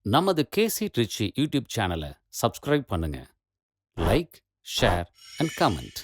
நமது கேசி ட்ரிச்சி யூடியூப் சேனலை சப்ஸ்கிரைப் பண்ணுங்க. Like, share and comment.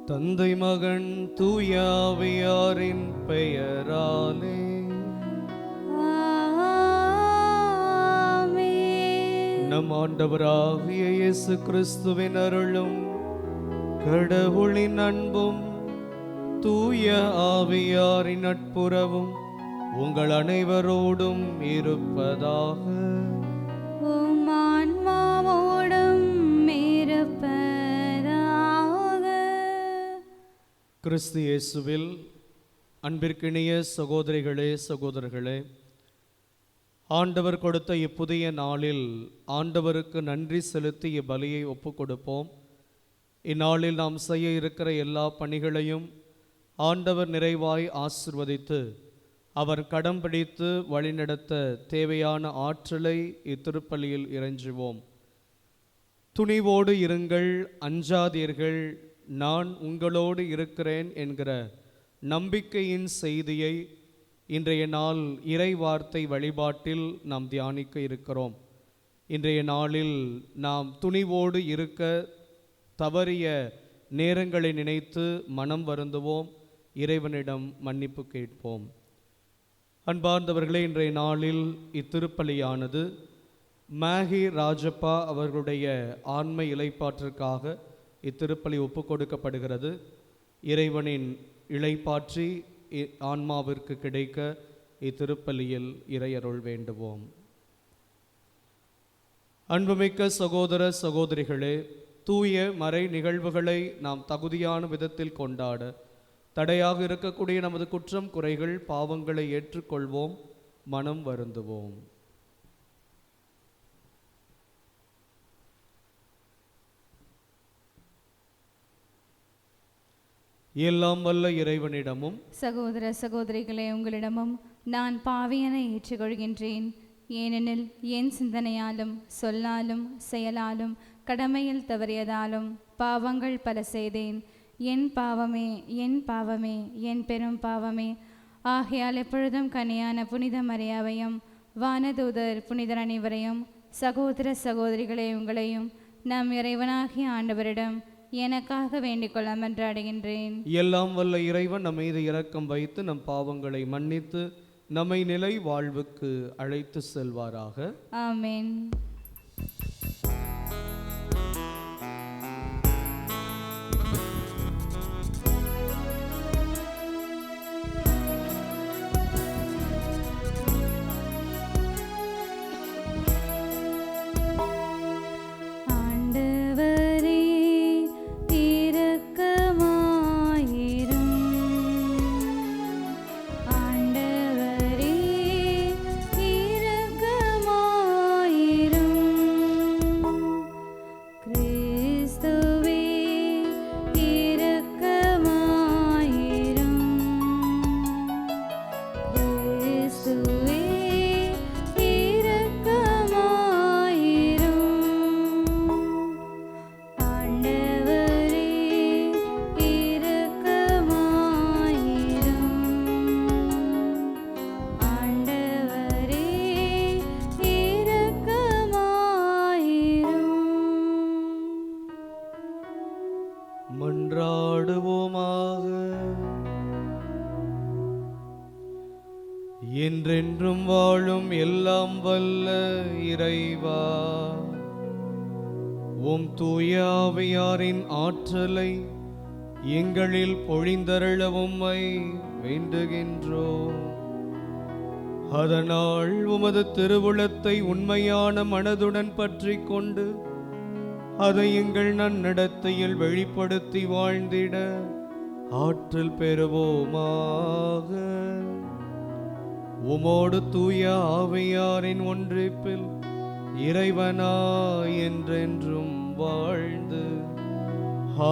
தந்தை மகன் தூயாவியாரின் பெயராலே நம் ஆண்டவராகிய இயேசு கிறிஸ்துவின் அருளும் கடவுளின் அன்பும் தூய ஆவியாரின் நட்புறவும் உங்கள் அனைவரோடும் இருப்பதாக. கிறிஸ்து இயேசுவில் அன்பிற்கினிய சகோதரிகளே, சகோதரர்களே, ஆண்டவர் கொடுத்த இப்புதிய நாளில் ஆண்டவருக்கு நன்றி செலுத்தி இப்பலியை ஒப்புக் கொடுப்போம். இந்நாளில் நாம் செய்ய இருக்கிற எல்லா பணிகளையும் ஆண்டவர் நிறைவாய் ஆசிர்வதித்து அவர் கடம் பிடித்து வழிநடத்த தேவையான ஆற்றலை இத்திருப்பலியில் இறைஞ்சுவோம். துணிவோடு இருங்கள், அஞ்சாதீர்கள், நான் உங்களோடு இருக்கிறேன் என்கிற நம்பிக்கையின் செய்தியை இன்றைய நாள் இறை வார்த்தை வழிபாட்டில் நாம் தியானிக்க இருக்கிறோம். இன்றைய நாளில் நாம் துணிவோடு இருக்க தவறிய நேரங்களை நினைத்து மனம் வருந்துவோம், இறைவனிடம் மன்னிப்பு கேட்போம். அன்பார்ந்தவர்களே, இன்றைய நாளில் இத்திருப்பலியானது மேகி ராஜப்பா அவர்களுடைய ஆன்ம இளைப்பாற்றிற்காக இத்திருப்பலி ஒப்புக் கொடுக்கப்படுகிறது. இறைவனின் இளைப்பாற்றி ஆன்மாவிற்கு கிடைக்க இத்திருப்பலியில் இறையருள் வேண்டுவோம். அன்புமிக்க சகோதர சகோதரிகளே, தூய மறை நிகழ்வுகளை நாம் தகுதியான விதத்தில் கொண்டாட தடையாக இருக்கக்கூடிய நமது குற்றம் குறைகள் பாவங்களை ஏற்றுக்கொள்வோம், மனம் வருந்துவோம். எல்லாம் வல்ல இறைவனிடமும் சகோதர சகோதரிகளே, உங்களிடமும் நான் பாவியனை ஏற்றுக்கொள்கின்றேன். ஏனெனில் என் சிந்தனையாலும் சொல்லாலும் செயலாலும் கடமையில் தவறியதாலும் பாவங்கள் பல செய்தேன். என் பாவமே, என் பாவமே, என் பெரும் பாவமே. ஆகையால் எப்பொழுதும் கனியான புனித மரியாவையும் வானதூதர் புனிதர் அனைவரையும், சகோதர சகோதரிகளே உங்களையும் நம் இறைவனாகிய ஆண்டவரிடம் எனக்காக வேண்டிக் கொள்ள மன்றாடுகின்றேன். எல்லாம் வல்ல இறைவன் நம் மீது இரக்கம் வைத்து நம் பாவங்களை மன்னித்து நம்மை நிலை வாழ்வுக்கு அழைத்து செல்வாராக. ஆமென். மன்றாடுவோமாக. என்றென்றும் வாழும் எல்லாம் வல்ல இறைவா, உம் தூய ஆவியாரின் ஆற்றலை எங்களில் பொழிந்தருள உம்மை வேண்டுகின்றோம். அதனால் உமது திருவுளத்தை உண்மையான மனதுடன் பற்றி கொண்டு அதை எங்கள் நன்னடத்தையில் வெளிப்படுத்தி வாழ்ந்திட ஆற்றல் பெறுவோமாக. உமோடு தூய ஆவியாரின் ஒன்றிப்பில் இறைவனாய் என்றென்றும் வாழ்ந்து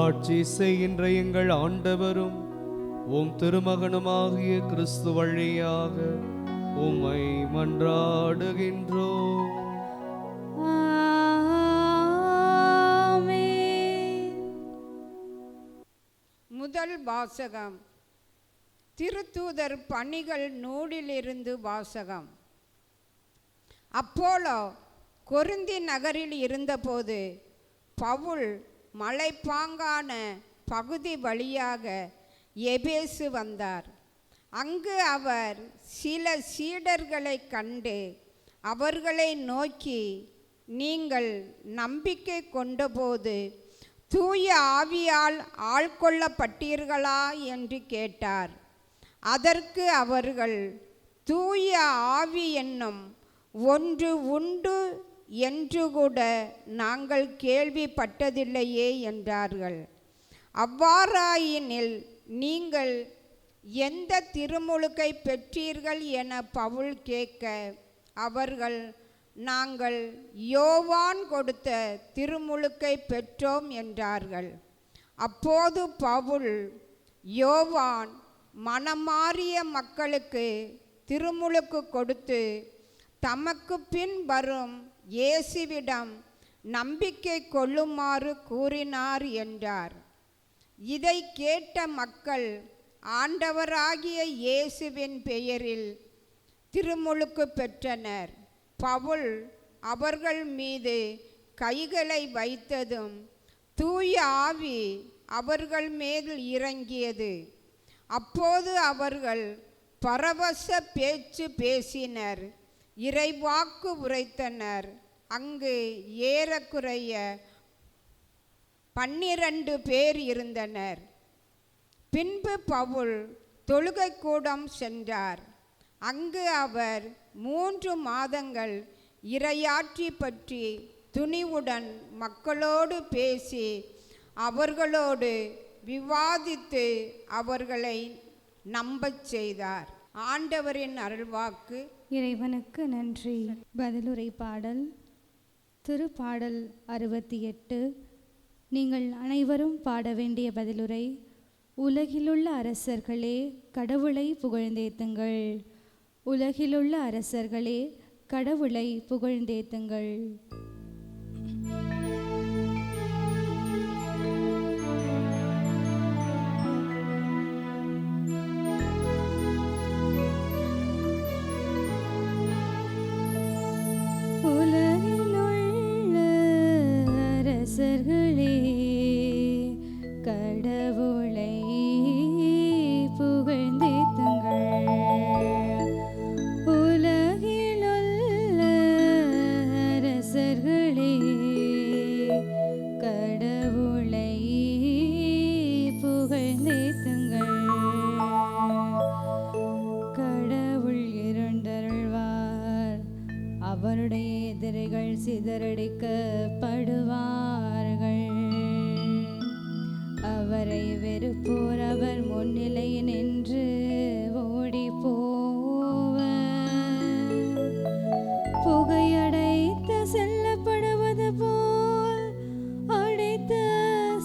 ஆட்சி செய்கின்ற எங்கள் ஆண்டவரும் உம் திருமகனுமாகிய கிறிஸ்து வழியாக உம்மை மன்றாடுகின்றோம். முதல் வாசகம். திருத்தூதர் பணிகள் நூலிலிருந்து வாசகம். அப்போலோ கொரிந்தி நகரில் இருந்தபோது பவுல் மலைப்பாங்கான பகுதி வழியாக எபேசு வந்தார். அங்கு அவர் சில சீடர்களை கண்டு அவர்களை நோக்கி, நீங்கள் நம்பிக்கை கொண்டபோது தூய ஆவியால் ஆள்கொள்ளப்பட்டீர்களா என்று கேட்டார். அதற்கு அவர்கள், தூய ஆவி என்னும் ஒன்று உண்டு என்று கூட நாங்கள் கேள்விப்பட்டதில்லையே என்றார்கள். அவ்வாறாயினில் நீங்கள் எந்த திருமுழுக்கை பெற்றீர்கள் என பவுல் கேட்க, அவர்கள், நாங்கள் யோவான் கொடுத்த திருமுழுக்கை பெற்றோம் என்றார்கள். அப்போது பவுல், யோவான் மனமாறிய மக்களுக்கு திருமுழுக்கு கொடுத்து தமக்கு பின் வரும் இயேசுவிடம் நம்பிக்கை கொள்ளுமாறு கூறினார் என்றார். இதை கேட்ட மக்கள் ஆண்டவராகிய இயேசுவின் பெயரில் திருமுழுக்கு பெற்றனர். பவுல் அவர்கள் மீது கைகளை வைத்ததும் தூய ஆவி அவர்கள் மேல் இறங்கியது. அப்போது அவர்கள் பரவச பேச்சு பேசினர், இறைவாக்கு உரைத்தனர். அங்கு ஏறக்குறைய 12 பேர் இருந்தனர். பின்பு பவுல் தொழுகை கூடம் சென்றார். அங்கு அவர் 3 மாதங்கள் இறையாட்சி பற்றி துணிவுடன் மக்களோடு பேசி அவர்களோடு விவாதித்து அவர்களை நம்பச் செய்தார். ஆண்டவரின் அருள்வாக்கு. இறைவனுக்கு நன்றி. பதிலுரை பாடல். திருப்பாடல் 68. நீங்கள் அனைவரும் பாட வேண்டிய பதிலுரை. உலகிலுள்ள அரசர்களே, கடவுளை புகழ்ந்தேத்துங்கள். உலகிலுள்ள அரசர்களே, கடவுளை புகழ்ந்தேத்துங்கள். உலகிலுள்ள அரசர்களே, கடவுளை புகழ்ந்தேத்துங்கள். உலகிலுள்ள அரசர்களே, கடவுளை புகழ்ந்தேத்துங்கள். கடவுள் இருந்தருள்வார், அவருடைய எதிரிகள் சிதறடிக்கப்படுவார்கள். அவரை வெறுப்போர் அவர் முன்னிலையில் நின்று ஓடி போவர். புகையடைத்து செல்லப்படுவது போல் அடைத்து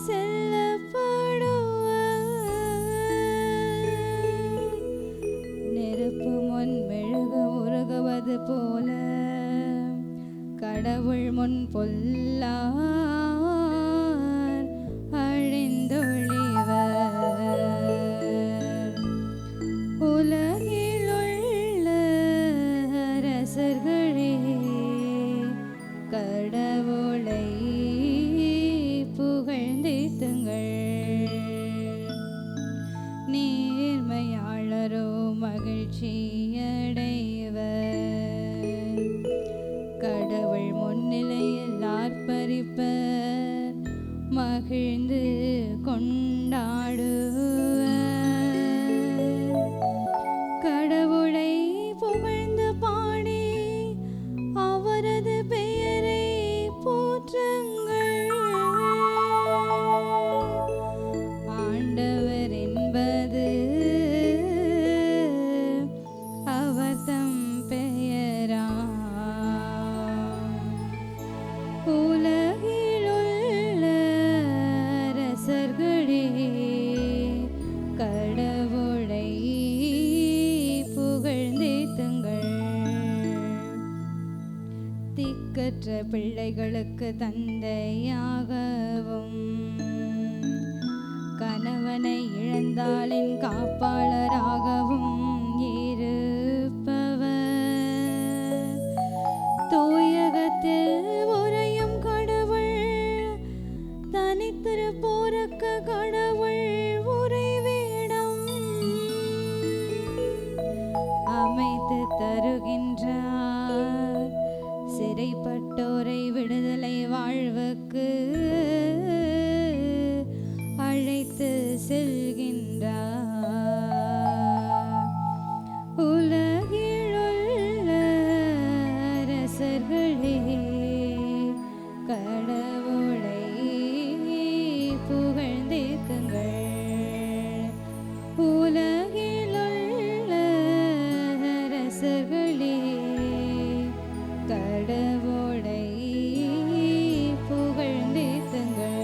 செல்லப்படுவர். நெருப்பு முன் மெழுகு உருகுவது போல கடவுள் முன் பொல்லார் அழிந்தொழிவர். உலகிலுள்ள அரசர்களே, கடவுளை புகழ்ந்தேத்துங்கள். நேர்மையாளரோ மகிழ்ச்சியடைவர். கடவுள் முன்னிலையில் ஆர்ப்பரிப்பர், மகிழ்ந்து கொண்டாடுவர். கடவுளை புகழ்ந்து பிள்ளைகளுக்கு தந்தையாகவும் கணவனை இழந்தாலின் காப்பாளராகவும் இருப்பவர். தூயகத்தில் உறையும் கடவுள் தனித்திருப்போருக்கு கடவுள் உறைவிடம் அமைத்து தருகின்றார். சிறைப்பட்டோரை விடுதலை வாழ்வுக்கு அழைத்து செல்கின்றார். உலகிலுள்ள அரசர்களே கடவுளை புகழ்ந்தேத்துங்கள். உலகிலுள்ள அரசர்களே கடவுளை புகழ்ந்தேத்துங்கள்.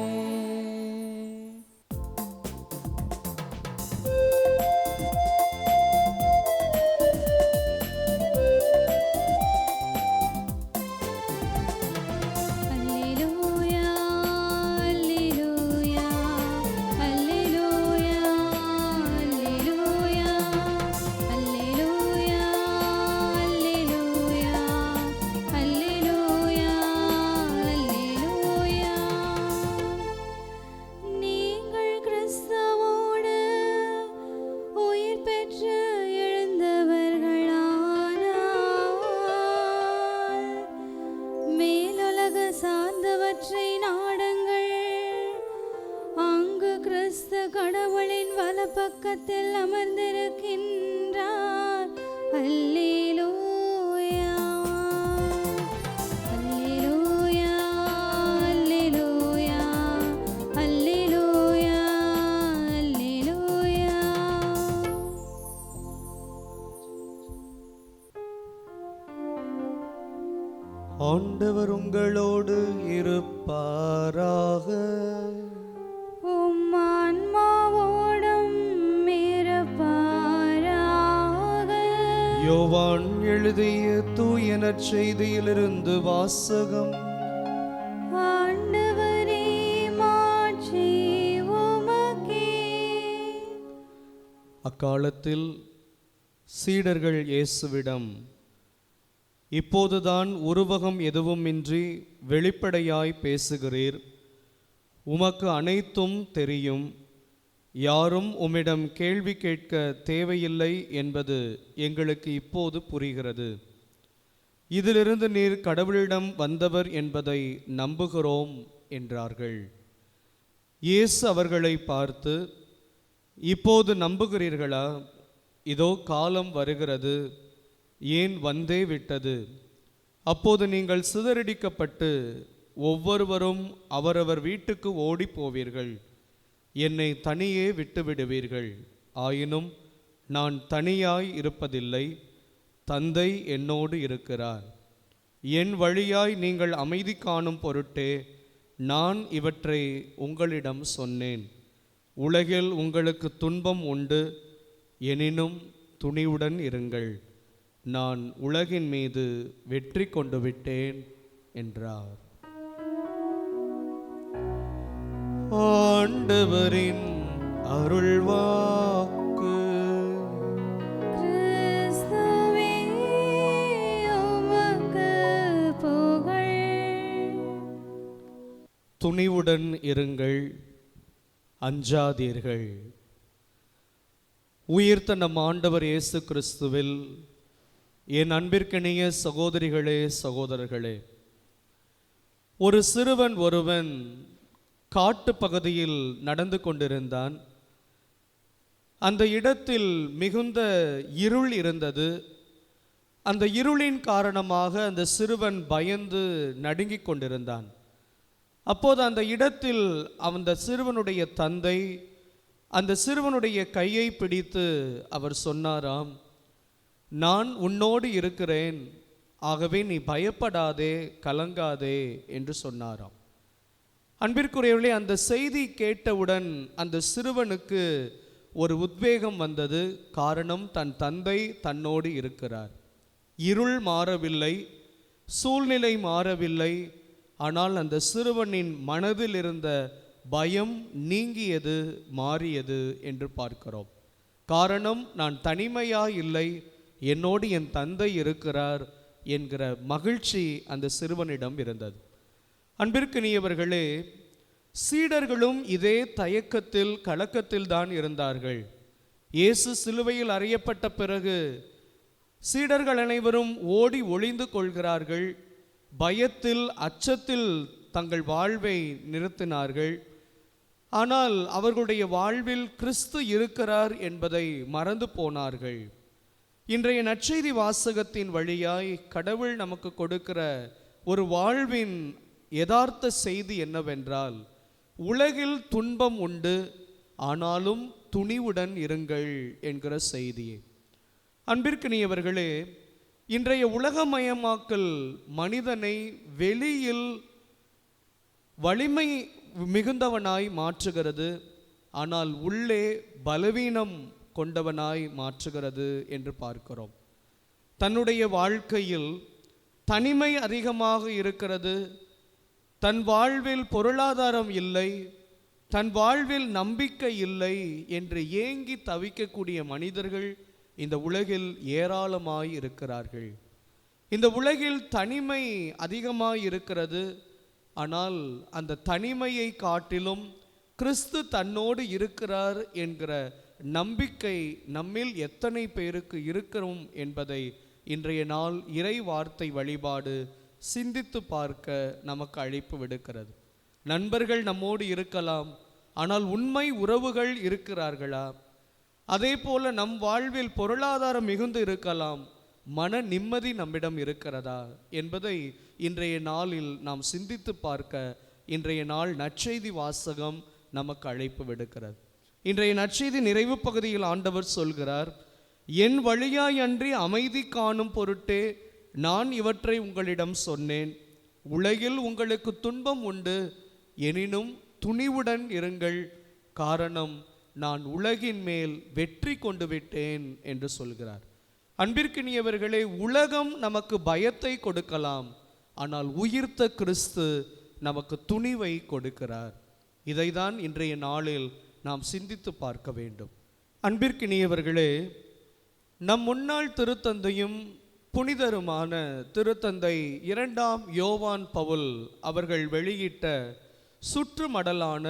கடவுளின் வலப்பக்கத்தில் அமர்ந்திருக்கின்றார். அல்லேலூயா அல்லேலூயா அல்லேலூயா அல்லேலூயா அல்லேலூயா. ஆண்டவர் உங்களோடு இருப்பாராக. யோவான் எழுதிய தூய நற்செய்தியிலிருந்து வாசகம். ஆண்டவரே மாட்சி உமக்கே. அக்காலத்தில் சீடர்கள் இயேசுவிடம், இப்போதுதான் உருவகம் எதுவுமின்றி வெளிப்படையாய் பேசுகிறீர். உமக்கு அனைத்தும் தெரியும். யாரும் உம்மிடம் கேள்வி கேட்க தேவையில்லை என்பது எங்களுக்கு இப்போது புரிகிறது. இதிலிருந்து நீர் கடவுளிடம் வந்தவர் என்பதை நம்புகிறோம் என்றார்கள். இயேசு அவர்களை பார்த்து, இப்போது நம்புகிறீர்களா? இதோ காலம் வருகிறது, ஏன் வந்தே விட்டது. அப்போது நீங்கள் சிதறடிக்கப்பட்டு ஒவ்வொருவரும் அவரவர் வீட்டுக்கு ஓடி போவீர்கள். என்னை தனியே விட்டுவிடுவீர்கள். ஆயினும் நான் தனியாய் இருப்பதில்லை, தந்தை என்னோடு இருக்கிறார். என் வழியாய் நீங்கள் அமைதி காணும் பொருட்டே நான் இவற்றை உங்களிடம் சொன்னேன். உலகில் உங்களுக்கு துன்பம் உண்டு, எனினும் துணிவுடன் இருங்கள், நான் உலகின் மீது வெற்றி கொண்டு விட்டேன் என்றார். ஆண்டவரின் அருள்வாக்கு. கிறிஸ்துவே உமக்கு புகழ். துணிவுடன் இருங்கள், அஞ்சாதீர்கள். உயிர்த்த நம் ஆண்டவர் இயேசு கிறிஸ்துவில் என் அன்பிற்கினிய சகோதரிகளே சகோதரர்களே, ஒரு சிறுவன் ஒருவன் காட்டு பகுதியில் நடந்து கொண்டிருந்தான். அந்த இடத்தில் மிகுந்த இருள் இருந்தது. அந்த இருளின் காரணமாக அந்த சிறுவன் பயந்து நடுங்கிக் கொண்டிருந்தான். அப்போது அந்த இடத்தில் அந்த சிறுவனுடைய தந்தை அந்த சிறுவனுடைய கையை பிடித்து அவர் சொன்னாராம், நான் உன்னோடு இருக்கிறேன், ஆகவே நீ பயப்படாதே, கலங்காதே என்று சொன்னாராம். அன்பிற்குரியவர்களே, அந்த செய்தி கேட்டவுடன் அந்த சிறுவனுக்கு ஒரு உத்வேகம் வந்தது. காரணம், தன் தந்தை தன்னோடு இருக்கிறார். இருள் மாறவில்லை, சூழ்நிலை மாறவில்லை, ஆனால் அந்த சிறுவனின் மனதில் இருந்த பயம் நீங்கியது, மாறியது என்று பார்க்கிறோம். காரணம், நான் தனிமையாக இல்லை, என்னோடு என் தந்தை இருக்கிறார் என்கிற மகிழ்ச்சி அந்த சிறுவனிடம் இருந்தது. அன்பிற்கினியவர்களே, சீடர்களும் இதே தயக்கத்தில் கலக்கத்தில் தான் இருந்தார்கள். இயேசு சிலுவையில் அறையப்பட்ட பிறகு சீடர்கள் அனைவரும் ஓடி ஒளிந்து கொள்கிறார்கள். பயத்தில், அச்சத்தில் தங்கள் வாழ்வை நிறுத்தினார்கள். ஆனால் அவர்களுடைய வாழ்வில் கிறிஸ்து இருக்கிறார் என்பதை மறந்து போனார்கள். இன்றைய நற்செய்தி வாசகத்தின் வழியாய் கடவுள் நமக்கு கொடுக்கிற ஒரு வாழ்வின் யதார்த்த செய்தி என்னவென்றால், உலகில் துன்பம் உண்டு, ஆனாலும் துணிவுடன் இருங்கள் என்கிற செய்தியே. அன்பிற்கினியவர்களே, இன்றைய உலகமயமாக்கல் மனிதனை வெளியில் வலிமை மிகுந்தவனாய் மாற்றுகிறது, ஆனால் உள்ளே பலவீனம் கொண்டவனாய் மாற்றுகிறது என்று பார்க்கிறோம். தன்னுடைய வாழ்க்கையில் தனிமை அதிகமாக இருக்கிறது, தன் வாழ்வில் பொருளாதாரம் இல்லை, தன் வாழ்வில் நம்பிக்கை இல்லை என்று ஏங்கி தவிக்கக்கூடிய மனிதர்கள் இந்த உலகில் ஏராளமாய் இருக்கிறார்கள். இந்த உலகில் தனிமை அதிகமாய் இருக்கிறது, ஆனால் அந்த தனிமையை காட்டிலும் கிறிஸ்து தன்னோடு இருக்கிறார் என்கிற நம்பிக்கை நம்மில் எத்தனை பேருக்கு இருக்கிறோம் என்பதை இன்றைய நாள் இறை வார்த்தை வழிபாடு சிந்தித்து பார்க்க நமக்கு அழைப்பு விடுக்கிறது. நண்பர்கள் நம்மோடு இருக்கலாம், ஆனால் உண்மை உறவுகள் இருக்கிறார்களா? அதே போல நம் வாழ்வில் பொருளாதாரம் மிகுந்து இருக்கலாம், மன நிம்மதி நம்மிடம் இருக்கிறதா என்பதை இன்றைய நாளில் நாம் சிந்தித்து பார்க்க இன்றைய நாள் நற்செய்தி வாசகம் நமக்கு அழைப்பு விடுக்கிறது. இன்றைய நற்செய்தி நிறைவு பகுதியில் ஆண்டவர் சொல்கிறார், என் வழியாய் அன்றி அமைதி காணும் பொருட்டே நான் இவற்றை உங்களிடம் சொன்னேன். உலகில் உங்களுக்கு துன்பம் உண்டு, எனினும் துணிவுடன் இருங்கள், காரணம் நான் உலகின் மேல் வெற்றி கொண்டு விட்டேன் என்று சொல்கிறார். அன்பிற்கினியவர்களே, உலகம் நமக்கு பயத்தை கொடுக்கலாம், ஆனால் உயிர்த்த கிறிஸ்து நமக்கு துணிவை கொடுக்கிறார். இதைதான் இன்றைய நாளில் நாம் சிந்தித்து பார்க்க வேண்டும். அன்பிற்கினியவர்களே, நம் முன்னாள் திருத்தந்தையும் புனிதருமான திருத்தந்தை 2ஆம் யோவான் பவுல் அவர்கள் வெளியிட்ட சுற்றுமடலான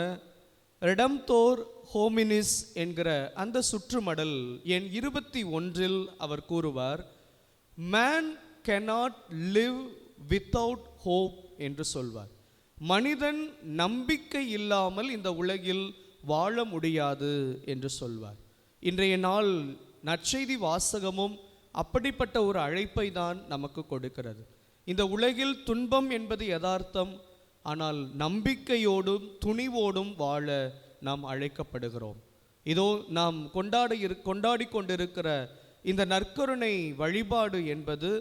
ரெடம்தோர் ஹோமினிஸ் என்கிற அந்த சுற்றுமடல் எண் 21 அவர் கூறுவார், man cannot live without hope என்று சொல்வார். மனிதன் நம்பிக்கை இல்லாமல் இந்த உலகில் வாழ முடியாது என்று சொல்வார். இன்றைய நாள் நற்செய்தி வாசகமும் அப்படிப்பட்ட ஒரு அழைப்பை தான் நமக்கு கொடுக்கிறது. இந்த உலகில் துன்பம் என்பது யதார்த்தம், ஆனால் நம்பிக்கையோடும் துணிவோடும் வாழ நாம் அழைக்கப்படுகிறோம். இதோ நாம் கொண்டாடி கொண்டிருக்கிற இந்த நற்கருணை வழிபாடு என்பது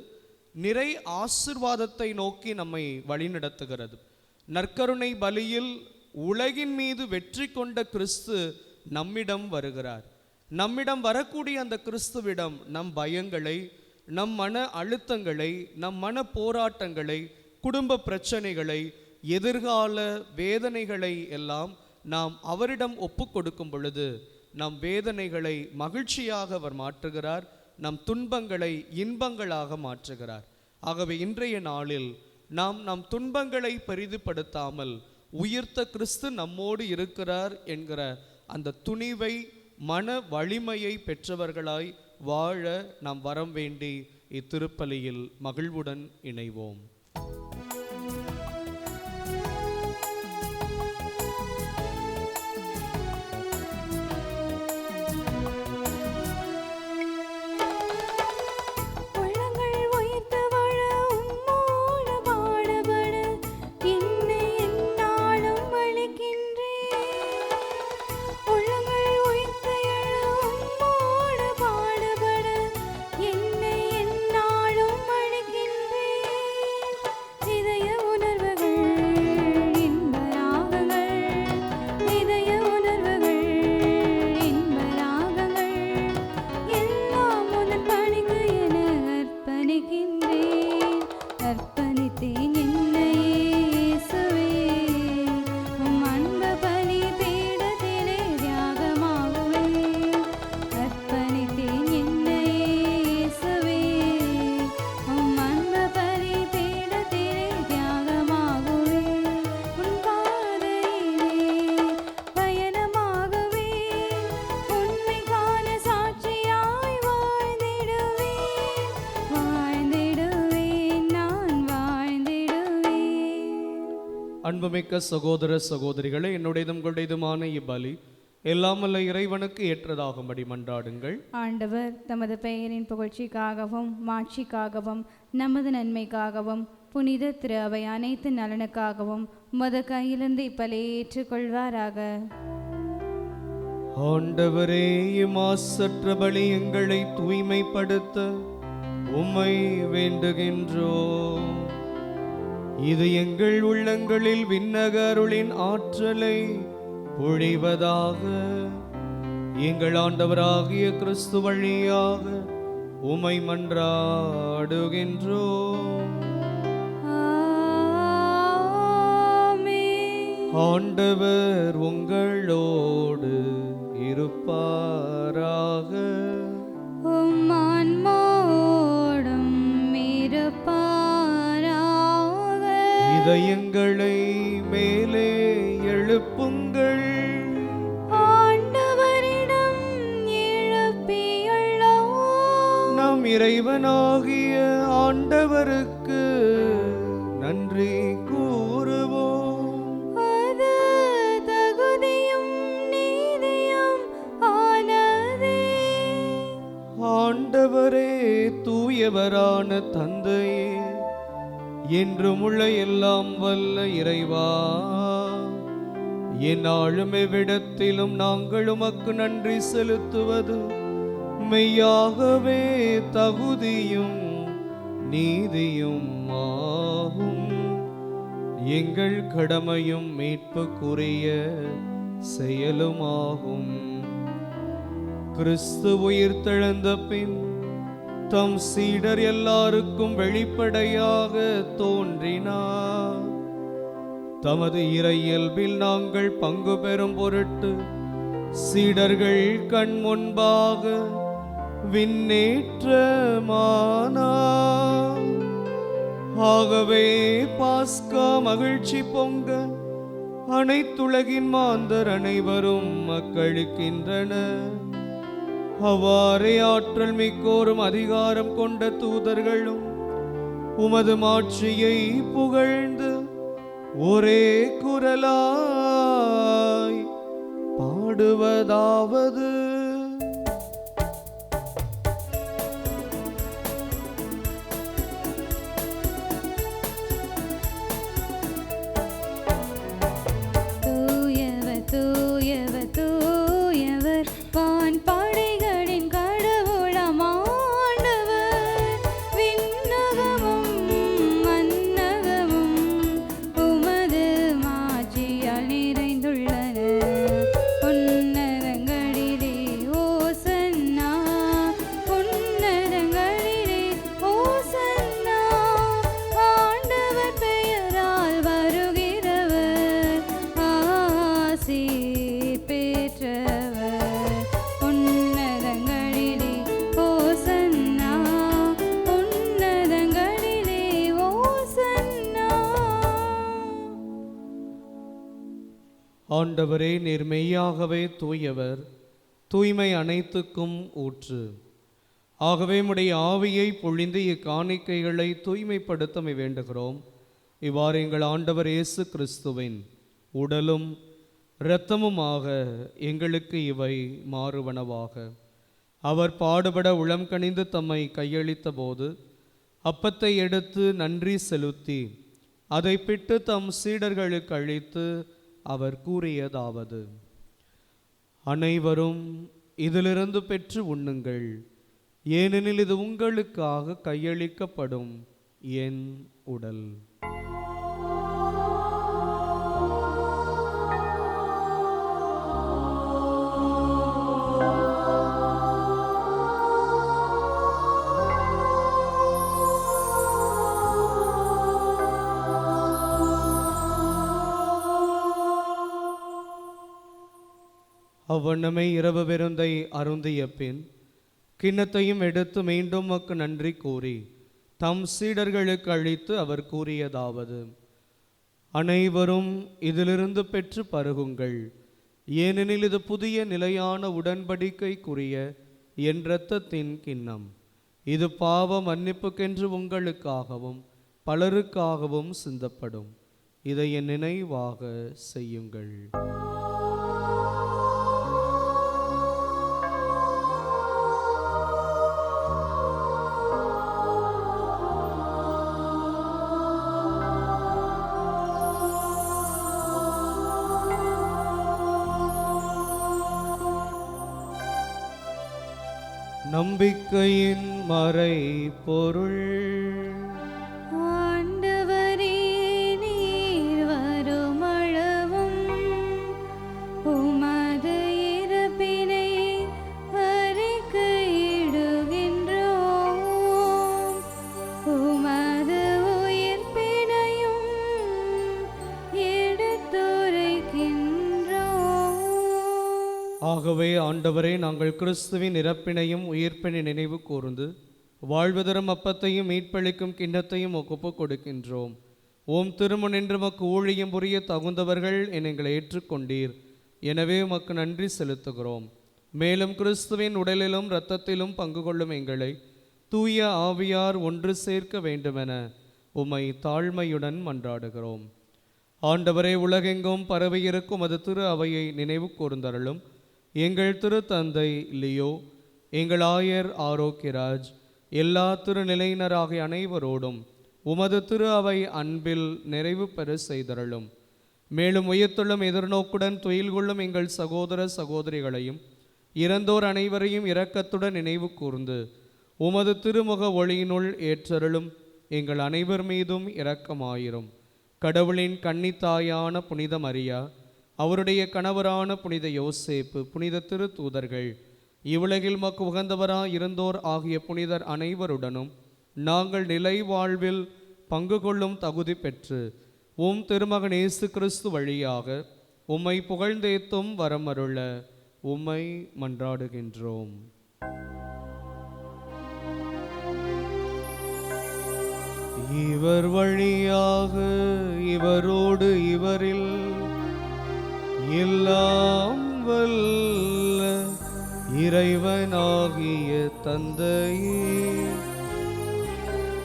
நிறை ஆசிர்வாதத்தை நோக்கி நம்மை வழிநடத்துகிறது. நற்கருணை பலியில் உலகின் மீது வெற்றி கொண்ட கிறிஸ்து நம்மிடம் வருகிறார். நம்மிடம் வரக்கூடிய அந்த கிறிஸ்துவிடம் நம் பயங்களை, நம் மன அழுத்தங்களை, நம் மன போராட்டங்களை, குடும்ப பிரச்சனைகளை, எதிர்கால வேதனைகளை எல்லாம் நாம் அவரிடம் ஒப்பு கொடுக்கும் பொழுது நம் வேதனைகளை மகிழ்ச்சியாக அவர் மாற்றுகிறார், நம் துன்பங்களை இன்பங்களாக மாற்றுகிறார். ஆகவே இன்றைய நாளில் நாம் நம் துன்பங்களை பெரிதுபடுத்தாமல் உயிர்த்த கிறிஸ்து நம்மோடு இருக்கிறார் என்கிற அந்த துணிவை, மன வலிமையை பெற்றவர்களாய் வாழ நாம் வரம் வேண்டி இத்திருப்பலியில் மகிழ்வுடன் இணைவோம். அன்புமிக்க சகோதர சகோதரிகளே, என்னுடையதும் உங்களுடையதுமான இப்பலி எல்லாமல்ல இறைவனுக்கு ஏற்றதாகும்படி மன்றாடுங்கள். ஆண்டவர் தமது பெயரின் புகழ்ச்சிக்காகவும் மாட்சிக்காகவும் நமது நன்மைக்காகவும் புனித திரு அவை அனைத்து நலனுக்காகவும் உமது கையிலிருந்து இப்பலியை ஏற்றுக்கொள்வாராக. ஆண்டவரே, இம்மாசற்ற பலி எங்களை தூய்மைப்படுத்த உம்மை வேண்டுகின்றோம். இது எங்கள் உள்ளங்களில் விண்ணக அருளின் ஆற்றலை பொழிவதாக. எங்கள் ஆண்டவராகிய கிறிஸ்து வழியாக உம்மை மன்றாடுகின்றோம். ஆமென். ஆண்டவர் உங்களோடு இருப்பாராக. உம் ஆன்மாவோடும் இருப்பாராக. இதயங்களை மேலே எழுப்புங்கள். ஆண்டவரிடம் எழுப்பியுள்ளோம். நம் இறைவனாகிய ஆண்டவருக்கு நன்றி கூறுவோம். அது தகுதியும் நீதியும் ஆனதே. ஆண்டவரே, தூயவரான தந்தையே, என்றும் உள்ள எல்லாம் வல்ல இறைவா, எந்நாளும் எவ்விடத்திலும் நாங்கள் உமக்கு நன்றி செலுத்துவது மெய்யாகவே தகுதியும் நீதியும் ஆகும். எங்கள் கடமையும் மீட்புக்குரிய செயலுமாகும். கிறிஸ்து உயிர்த்தெழுந்த பின் தம் சீடர் எல்லாருக்கும் வெளிப்படையாக தோன்றினார். தமது இறையியல்பில் நாங்கள் பங்கு பெறும் பொருட்டு சீடர்கள் கண் முன்பாக விண்ணேற்றமானார். ஆகவே பாஸ்கா மகிழ்ச்சி பொங்க அனைத்துலகின் மாந்தர் அனைவரும் மக்களுக்கின்றனர். அவ்வாறே ஆற்றல் மிக்கோரும் அதிகாரம் கொண்ட தூதர்களும் உமது மாட்சியை புகழ்ந்து ஒரே குரலாய் பாடுவதாவது: தூயவர் தூயவர் தூயவர் வான்படைகளின் கடவுளாம் ஆண்டவர். விண்ணகமும் மண்ணகமும் உமது மாட்சியால் நிறைந்துள்ளன. உன்னதங்களிலே ஓசன்னா, உன்னதங்களிலே ஓசன்னா. ஆண்டவர் பெயரால் வருகிறவர் ஆசீர் பெற்றவர். உன்னதங்களிலே ஓசன்னா, உன்னதங்களிலே ஓசன்னா. ஆண்டவரே, நீர் மெய்யாகவே தூயவர், தூய்மை அனைத்துக்கும் ஊற்று. ஆகவே உம்முடைய ஆவியை பொழிந்து இக்காணிக்கைகளை தூய்மைப்படுத்த வேண்டுகிறோம். இவ்வாறு எங்கள் ஆண்டவர் இயேசு கிறிஸ்துவின் உடலும் இரத்தமுமாக எங்களுக்கு இவை மாறுவனவாக. அவர் பாடுபட உளம் கனிந்து தம்மை கையளித்த போது அப்பத்தை எடுத்து நன்றி செலுத்தி அதை பிட்டு தம் சீடர்களுக்கு அளித்து அவர் கூறியதாவது: அனைவரும் இதிலிருந்து பெற்று உண்ணுங்கள், ஏனெனில் இது உங்களுக்காக கையளிக்கப்படும் என் உடல். அவ்வண்ணமே இரவு விருந்தை அருந்திய பின் கிண்ணத்தையும் எடுத்து மீண்டும் உமக்கு நன்றி கூறி தம் சீடர்களுக்கு அளித்து அவர் கூறியதாவது: அனைவரும் இதிலிருந்து பெற்று பருகுங்கள், ஏனெனில் இது புதிய நிலையான உடன்படிக்கைக்குரிய என் இரத்தத்தின் கிண்ணம். இது பாவ மன்னிப்புக்கென்று உங்களுக்காகவும் பலருக்காகவும் சிந்தப்படும். இதை என் நினைவாக செய்யுங்கள். நம்பிக்கையின் மறை பொருள். ஆண்டவரே, நீர் வருமளவும் உமது இறப்பினை அறிக்கையிடுகின்றோம், உமது உயிர்ப்பினையும் எடுத்துரைக்கின்றோம். ஆகவே ஆண்டவரே, நாங்கள் கிறிஸ்துவின் இறப்பினையும் உயிர்ப்பினை நினைவு கூர்ந்து வாழ்வு தரும் அப்பத்தையும் மீட்பளிக்கும் கிண்ணத்தையும் ஒப்புக் கொடுக்கின்றோம். ஓம் திருமுன் என்று மக்கு ஊழியம் புரிய தகுந்தவர்கள் என எங்களை ஏற்றுக்கொண்டீர். எனவே உமக்கு நன்றி செலுத்துகிறோம். மேலும் கிறிஸ்துவின் உடலிலும் இரத்தத்திலும் பங்கு கொள்ளும் எங்களை தூய ஆவியார் ஒன்று சேர்க்க வேண்டுமென உம்மை தாழ்மையுடன் மன்றாடுகிறோம். ஆண்டவரே, உலகெங்கும் பரவியிருக்கும் அது திரு அவையை நினைவு கூர்ந்தருளும். எங்கள் திரு தந்தை லியோ, எங்கள் ஆயர் ஆரோக்கியராஜ், எல்லா திருநிலையினராகிய அனைவரோடும் உமது திரு அவை அன்பில் நிறைவு பெற செய்தருளும். மேலும் உயிர்த்தெழும் எதிர்நோக்குடன் துயில் கொள்ளும் எங்கள் சகோதர சகோதரிகளையும் இறந்தோர் அனைவரையும் இரக்கத்துடன் நினைவு கூர்ந்து உமது திருமுக ஒளியினுள் ஏற்றருளும். எங்கள் அனைவர் மீதும் இரக்கமாயிரும். கடவுளின் கன்னித்தாயான புனித மரியா, அவருடைய கணவரான புனித யோசேப்பு, புனித திரு தூதர்கள், இவ்வுலகில் மக்கு உகந்தவராய் இருந்தோர் ஆகிய புனிதர் அனைவருடனும் நாங்கள் நிலை வாழ்வில் பங்கு கொள்ளும் தகுதி பெற்று உம் திருமகன் இயேசு கிறிஸ்து வழியாக உம்மை புகழ்ந்தேத்தும் வரமருள உம்மை மன்றாடுகின்றோம். இவர் வழியாக இவரோடு இவரில் எல்லாம் வல்ல இறைவனாகிய தந்தையே,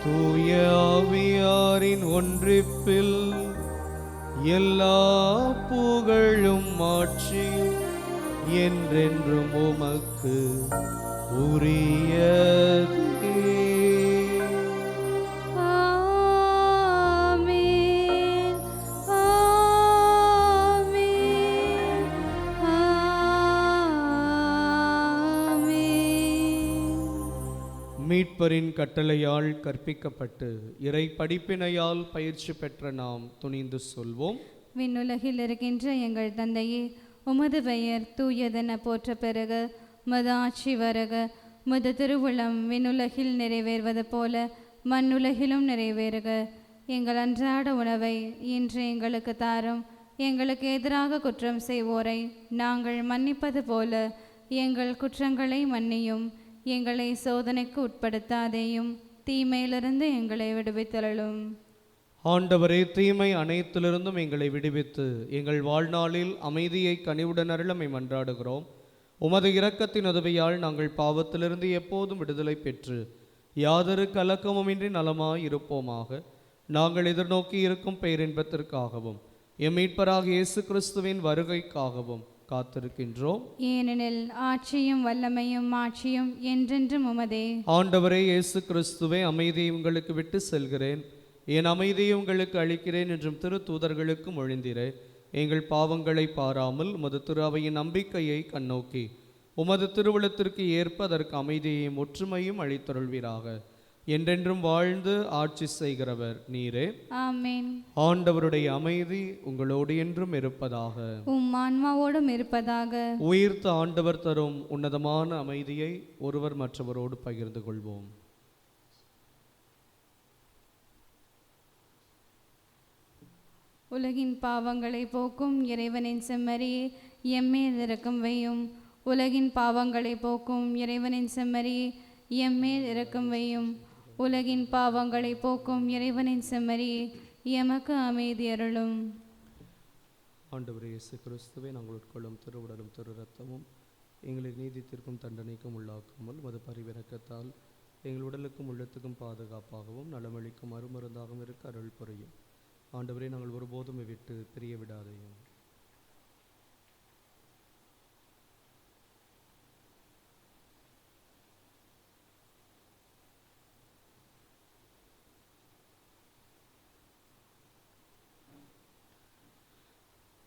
தூய ஆவியாரின் ஒன்றிப்பில் எல்லா புகழும் ஆட்சியும் என்றென்றும் உமக்கு உரியதே. ஆமென், ஆமென், ஆமென். மீட்பரின் கட்டளையால் கற்பிக்கப்பட்டு இறை படிப்பினையால் பயிற்சி பெற்ற நாம் துணிந்து சொல்வோம். விண்ணுலகில் இருக்கின்ற எங்கள் தந்தையே, உமது பெயர் தூயதென போற்ற பெறுக. உமது ஆட்சி வருக. உமது திருவுளம் விண்ணுலகில் நிறைவேறுவது போல மண்ணுலகிலும் நிறைவேறுக. எங்கள் அன்றாட உணவை இன்று எங்களுக்கு தாரும். எங்களுக்கு எதிராக குற்றம் செய்வோரை நாங்கள் மன்னிப்பது போல எங்கள் குற்றங்களை மன்னியும். எங்களை சோதனைக்கு உட்படுத்தாதேயும், தீமையிலிருந்து எங்களை விடுவித்தருளும். ஆண்டவரே, தீமை அனைத்திலிருந்தும் எங்களை விடுவித்து எங்கள் வாழ்நாளில் அமைதியை கனிவுடன் அருளமை மன்றாடுகிறோம். உமது இரக்கத்தின் உதவியால் நாங்கள் பாவத்திலிருந்து எப்போதும் விடுதலை பெற்று யாதொரு கலக்கமுமின்றி நலமாய் இருப்போமாக. நாங்கள் எதிர்நோக்கி இருக்கும் பேரின்பத்திற்காகவும் எம் மீட்பராகிய இயேசு கிறிஸ்துவின் வருகைக்காகவும் காத்திருக்கின்றோம். ஏனெனில் ஆட்சியும் வல்லமையும் மாட்சியும் என்றென்றும் உமதே. ஆண்டவரே இயேசு கிறிஸ்துவே, அமைதியை உங்களுக்கு விட்டு செல்கிறேன், என் அமைதியை உங்களுக்கு அளிக்கிறேன் என்றும் திரு தூதர்களுக்கு மொழிந்திரே. எங்கள் பாவங்களை பாராமல் உமது திரு அவையின் நம்பிக்கையை கண்ணோக்கி உமது திருவுளத்திற்கு ஏற்ப அதற்கு அமைதியையும் ஒற்றுமையும் அளித்தருள்வீராக. என்றென்றும் வாழ்ந்து ஆட்சி செய்கிறவர் நீரே. ஆமென். ஆண்டவருடைய அமைதி உங்களோடு என்றும் இருப்பதாக. உம் ஆன்மாவோடும் இருப்பதாக. உயிர்த்த ஆண்டவர் தரும் உன்னதமான அமைதியை ஒருவர் மற்றவரோடு பகிர்ந்து கொள்வோம். உலகின் பாவங்களை போக்கும் இறைவனின் செம்மறியே, எம்மேல் இரக்கம் வையும். உலகின் பாவங்களை போக்கும் இறைவனின் செம்மறியே, எம்மேல் இரக்கம் வையும். உலகின் பாவங்களை போக்கும் இறைவனின் செம்மறியே, எமக்கு அமைதி அருளும். ஆண்டவரே இயேசு கிறிஸ்துவே, நாங்கள் உட்கொள்ளும் திருவுடலும் திரு ரத்தமும் எங்களை நீதித்திற்கும் தண்டனைக்கும் உள்ளாக்காமல் மது பரிவிறக்கத்தால் எங்கள் உடலுக்கும் உள்ளத்துக்கும் பாதுகாப்பாகவும் நலமளிக்கும் அருமருந்தாகவும் இருக்க அருள் புரியும். ஆண்டவரே, நாங்கள் ஒருபோதும் விட்டு பிரிய விடாதையும்.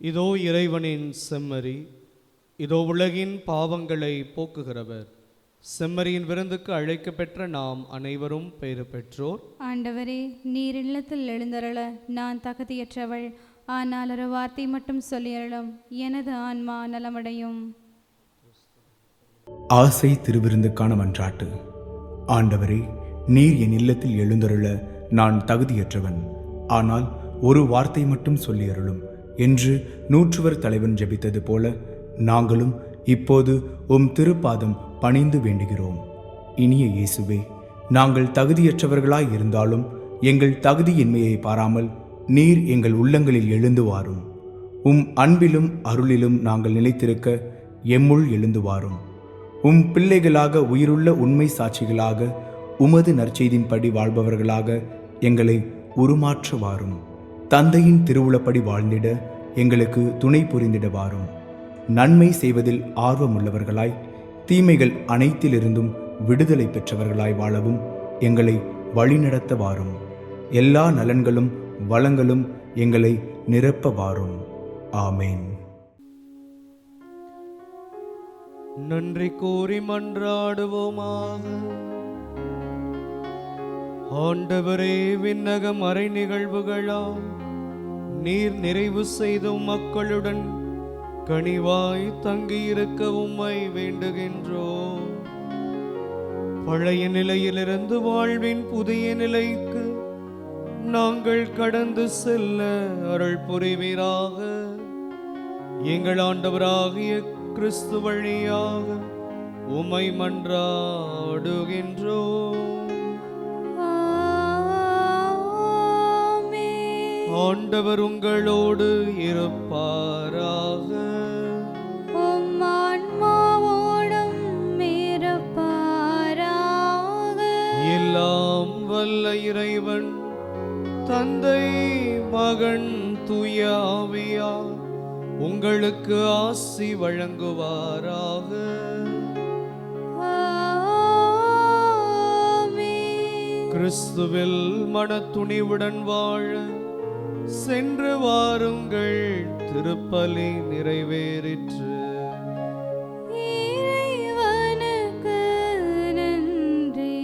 இதோ இறைவனின் செம்மறி, இதோ உலகின் பாவங்களை போக்குகிறவர். செம்மறியின் விருந்துக்கு அழைக்கப்பெற்ற நாம் அனைவரும் பெயர் பெற்றோர். ஆண்டவரே, நீர் இல்லத்தில் எழுந்தருள நான் தகுதியற்றவள். ஆனால் ஒரு வார்த்தை மட்டும் சொல்லியருளும், எனது ஆன்மா நலமடையும். ஆசை திருவிருந்துக்கான மன்றாட்டு. ஆண்டவரே, நீர் என் இல்லத்தில் எழுந்தருள நான் தகுதியற்றவன். ஆனால் ஒரு வார்த்தை மட்டும் சொல்லியருளும் என்று நூற்றுவர் தலைவன் ஜெபித்தது போல நாங்களும் இப்போது உம் திருப்பாதம் பணிந்து வேண்டுகிறோம். இனிய இயேசுவே, நாங்கள் தகுதியற்றவர்களாய் இருந்தாலும் எங்கள் தகுதியின்மையை பாராமல் நீர் எங்கள் உள்ளங்களில் எழுந்து வாரும். உம் அன்பிலும் அருளிலும் நாங்கள் நிலைத்திருக்க எம்முள் எழுந்து வாரும். உம் பிள்ளைகளாக உயிருள்ள உண்மை சாட்சிகளாக உமது நற்செய்தின்படி வாழ்பவர்களாக எங்களை உருமாற்ற வாரும். தந்தையின் திருவுளப்படி வாழ்ந்திட எங்களுக்கு துணை புரிந்திட வாரும். நன்மை செய்வதில் ஆர்வமுள்ளவர்களாய் தீமைகள் அனைத்திலிருந்தும் விடுதலை பெற்றவர்களாய் வாழவும் எங்களை வழிநடத்த வாரும். எல்லா நலன்களும் வளங்களும் எங்களை நிரப்ப வாரும். ஆமேன். நன்றி கூறி மன்றாடுவோமாக. ஆண்டவரே, விண்ணக மறை நிகழ்வுகளால் நீர் நிறைவு செய்தும் மக்களுடன் கனிவாய் தங்கியிருக்க உம்மை வேண்டுகின்றோம். பழைய நிலையிலிருந்து வாழ்வின் புதிய நிலைக்கு நாங்கள் கடந்து செல்ல அருள் புரிவீராக. எங்கள் ஆண்டவராகிய கிறிஸ்து வழியாக உம்மை மன்றாடுகின்றோம். ஆண்டவர் உங்களோடு இருப்பாராக. உம் ஆன்மாவோடும் இருப்பாராக. எல்லாம் வல்ல இறைவன் தந்தை, மகன், தூய ஆவியார் உங்களுக்கு ஆசி வழங்குவாராக. கிறிஸ்துவில் மனத்துணிவுடன் வாழ சென்று வாருங்கள். திருப்பலி நிறைவேறிற்று. இறைவனுக்கு நன்றி.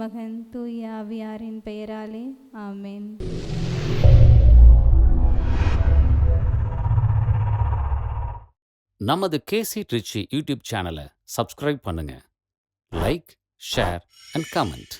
மகன் தூய ஆவியாரின் பெயராலே ஆமென். நமது கேசி ட்ரிச்சி யூடியூப் சேனலை சப்ஸ்கிரைப் பண்ணுங்க. Like, share and comment.